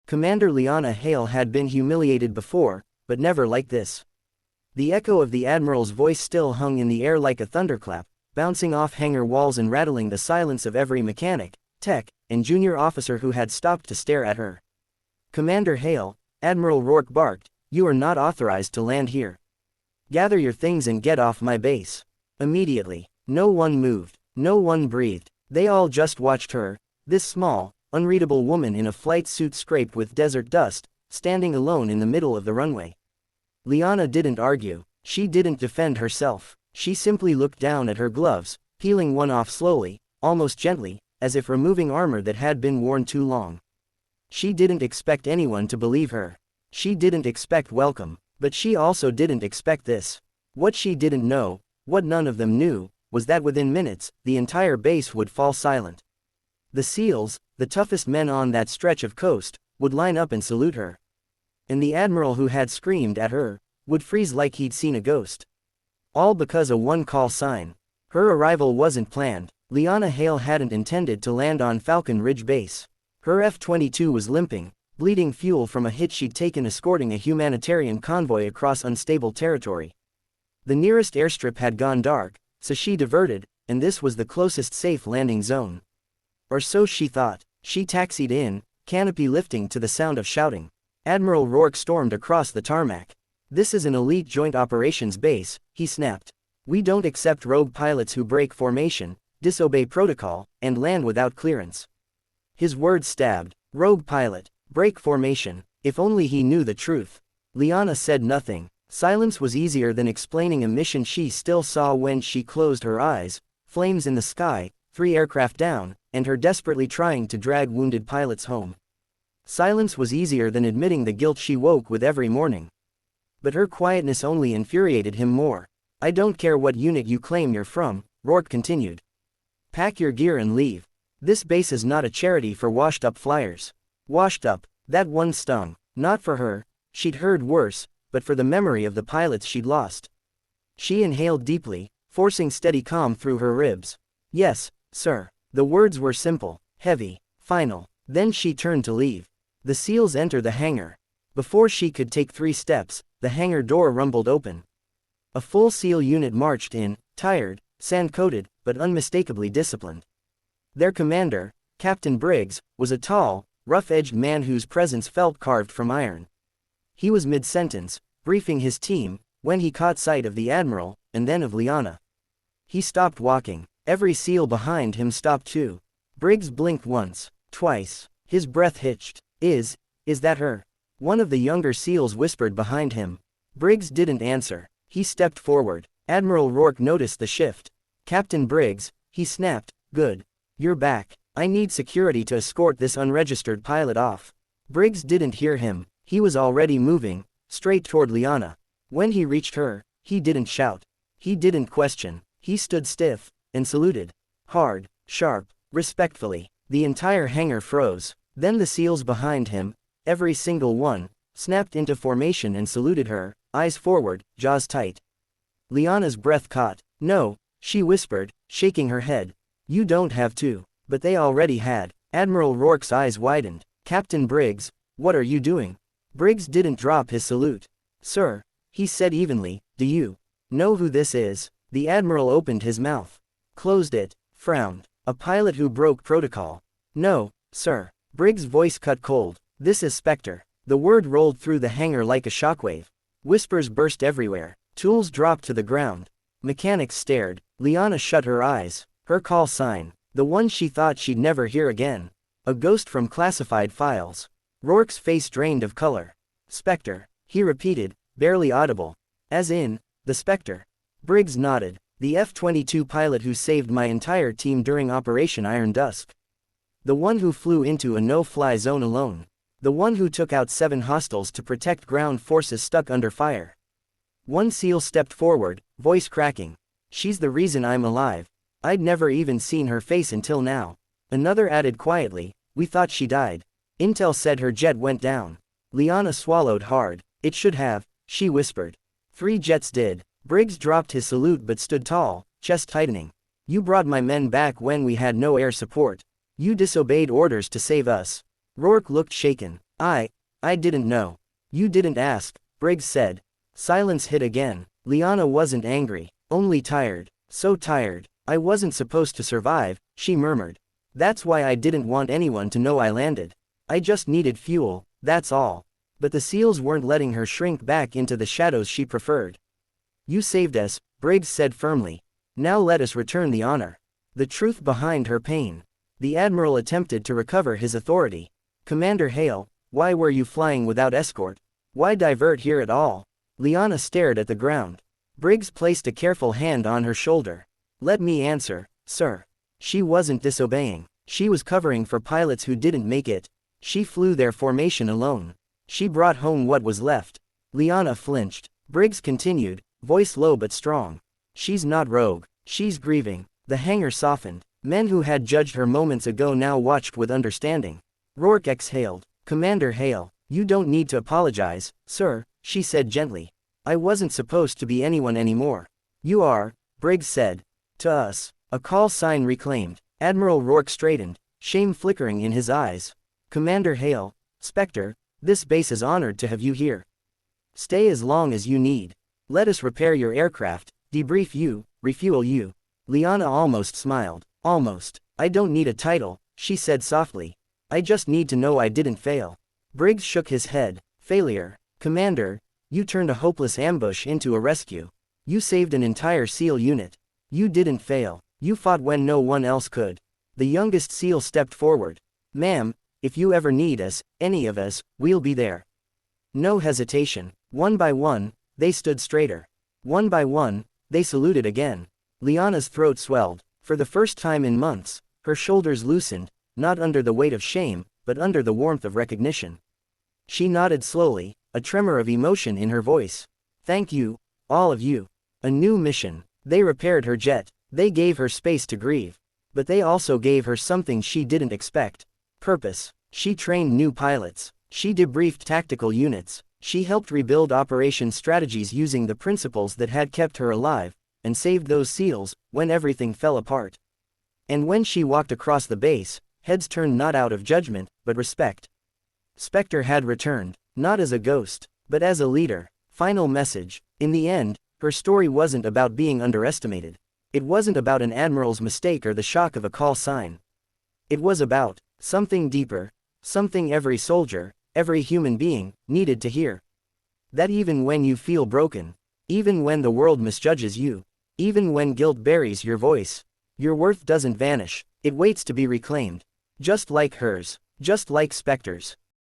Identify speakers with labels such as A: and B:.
A: Commander Liana Hale had been humiliated before, but never like this. The echo of the Admiral's voice still hung in the air like a thunderclap, bouncing off hangar walls and rattling the silence of every mechanic, tech, and junior officer who had stopped to stare at her. "Commander Hale," Admiral Rourke barked, "you are not authorized to land here. Gather your things and get off my base." Immediately, no one moved, no one breathed. They all just watched her, this small, unreadable woman in a flight suit scraped with desert dust, standing alone in the middle of the runway. Liana didn't argue, she didn't defend herself, she simply looked down at her gloves, peeling one off slowly, almost gently, as if removing armor that had been worn too long. She didn't expect anyone to believe her. She didn't expect welcome, but she also didn't expect this. What she didn't know, what none of them knew, was that within minutes, the entire base would fall silent. The SEALs, the toughest men on that stretch of coast, would line up and salute her. And the Admiral who had screamed at her, would freeze like he'd seen a ghost. All because of one call sign. Her arrival wasn't planned. Liana Hale hadn't intended to land on Falcon Ridge Base. Her F-22 was limping, bleeding fuel from a hit she'd taken escorting a humanitarian convoy across unstable territory. The nearest airstrip had gone dark, so she diverted, and this was the closest safe landing zone. Or so she thought. She taxied in, canopy lifting to the sound of shouting. Admiral Rourke stormed across the tarmac. "This is an elite joint operations base," he snapped. "We don't accept rogue pilots who break formation, disobey protocol, and land without clearance." His words stabbed. Rogue pilot, break formation, if only he knew the truth. Liana said nothing. Silence was easier than explaining a mission she still saw when she closed her eyes, flames in the sky, 3 aircraft down, and her desperately trying to drag wounded pilots home. Silence was easier than admitting the guilt she woke with every morning. But her quietness only infuriated him more. "I don't care what unit you claim you're from," Rourke continued. "Pack your gear and leave. This base is not a charity for washed-up flyers." Washed up, that one stung, not for her, she'd heard worse, but for the memory of the pilots she'd lost. She inhaled deeply, forcing steady calm through her ribs. "Yes, sir." The words were simple, heavy, final. Then she turned to leave. The SEALs entered the hangar. Before she could take 3 steps, the hangar door rumbled open. A full SEAL unit marched in, tired, sand-coated, but unmistakably disciplined. Their commander, Captain Briggs, was a tall, rough-edged man whose presence felt carved from iron. He was mid-sentence, briefing his team, when he caught sight of the Admiral, and then of Liana. He stopped walking. Every SEAL behind him stopped too. Briggs blinked once, twice. His breath hitched. Is that her?" One of the younger SEALs whispered behind him. Briggs didn't answer. He stepped forward. Admiral Rourke noticed the shift. "Captain Briggs," he snapped, "good. You're back. I need security to escort this unregistered pilot off." Briggs didn't hear him. He was already moving, straight toward Liana. When he reached her, he didn't shout. He didn't question. He stood stiff, and saluted. Hard, sharp, respectfully. The entire hangar froze. Then the SEALs behind him, every single one, snapped into formation and saluted her, eyes forward, jaws tight. Liana's breath caught. "No," she whispered, shaking her head. "You don't have to." But they already had. Admiral Rourke's eyes widened. "Captain Briggs, what are you doing?" Briggs didn't drop his salute. "Sir," he said evenly, "do you know who this is?" The Admiral opened his mouth, closed it, frowned. "A pilot who broke protocol." "No, sir." Briggs' voice cut cold. "This is Spectre." The word rolled through the hangar like a shockwave. Whispers burst everywhere. Tools dropped to the ground. Mechanics stared. Liana shut her eyes. Her call sign. The one she thought she'd never hear again. A ghost from classified files. Rourke's face drained of color. "Spectre," he repeated, barely audible. "As in, the Spectre." Briggs nodded. "The F-22 pilot who saved my entire team during Operation Iron Dusk. The one who flew into a no-fly zone alone. The one who took out 7 hostiles to protect ground forces stuck under fire." One SEAL stepped forward, voice cracking. "She's the reason I'm alive. I'd never even seen her face until now." Another added quietly, "We thought she died. Intel said her jet went down." Liana swallowed hard. "It should have," she whispered. 3 jets did. Briggs dropped his salute but stood tall, chest tightening. "You brought my men back when we had no air support. You disobeyed orders to save us." Rourke looked shaken. I didn't know. You didn't ask, Briggs said. Silence hit again. Liana wasn't angry, only tired. So tired. I wasn't supposed to survive, she murmured. That's why I didn't want anyone to know I landed. I just needed fuel, that's all. But the SEALs weren't letting her shrink back into the shadows she preferred. You saved us, Briggs said firmly. Now let us return the honor. The truth behind her pain. The Admiral attempted to recover his authority. Commander Hale, why were you flying without escort? Why divert here at all? Liana stared at the ground. Briggs placed a careful hand on her shoulder. Let me answer, sir. She wasn't disobeying. She was covering for pilots who didn't make it. She flew their formation alone. She brought home what was left. Liana flinched. Briggs continued, voice low but strong. She's not rogue. She's grieving. The hangar softened. Men who had judged her moments ago now watched with understanding. Rourke exhaled. Commander Hale, you don't need to apologize, sir, she said gently. I wasn't supposed to be anyone anymore. You are, Briggs said. To us. A call sign reclaimed. Admiral Rourke straightened, shame flickering in his eyes. Commander Hale, Spectre, this base is honored to have you here. Stay as long as you need. Let us repair your aircraft, debrief you, refuel you. Liana almost smiled. Almost. I don't need a title, she said softly. I just need to know I didn't fail. Briggs shook his head. Failure. Commander, you turned a hopeless ambush into a rescue. You saved an entire SEAL unit. You didn't fail. You fought when no one else could. The youngest SEAL stepped forward. Ma'am, if you ever need us, any of us, we'll be there. No hesitation. One by one, they stood straighter. One by one, they saluted again. Liana's throat swelled. For the first time in months, her shoulders loosened, not under the weight of shame, but under the warmth of recognition. She nodded slowly, a tremor of emotion in her voice. Thank you, all of you. A new mission. They repaired her jet. They gave her space to grieve. But they also gave her something she didn't expect. Purpose. She trained new pilots. She debriefed tactical units. She helped rebuild operation strategies using the principles that had kept her alive, and saved those SEALs, when everything fell apart. And when she walked across the base, heads turned not out of judgment, but respect. Spectre had returned, not as a ghost, but as a leader. Final message. In the end, her story wasn't about being underestimated. It wasn't about an admiral's mistake or the shock of a call sign. It was about something deeper, something every soldier, every human being, needed to hear. That even when you feel broken, even when the world misjudges you, even when guilt buries your voice, your worth doesn't vanish, it waits to be reclaimed. Just like hers, just like Spectre's.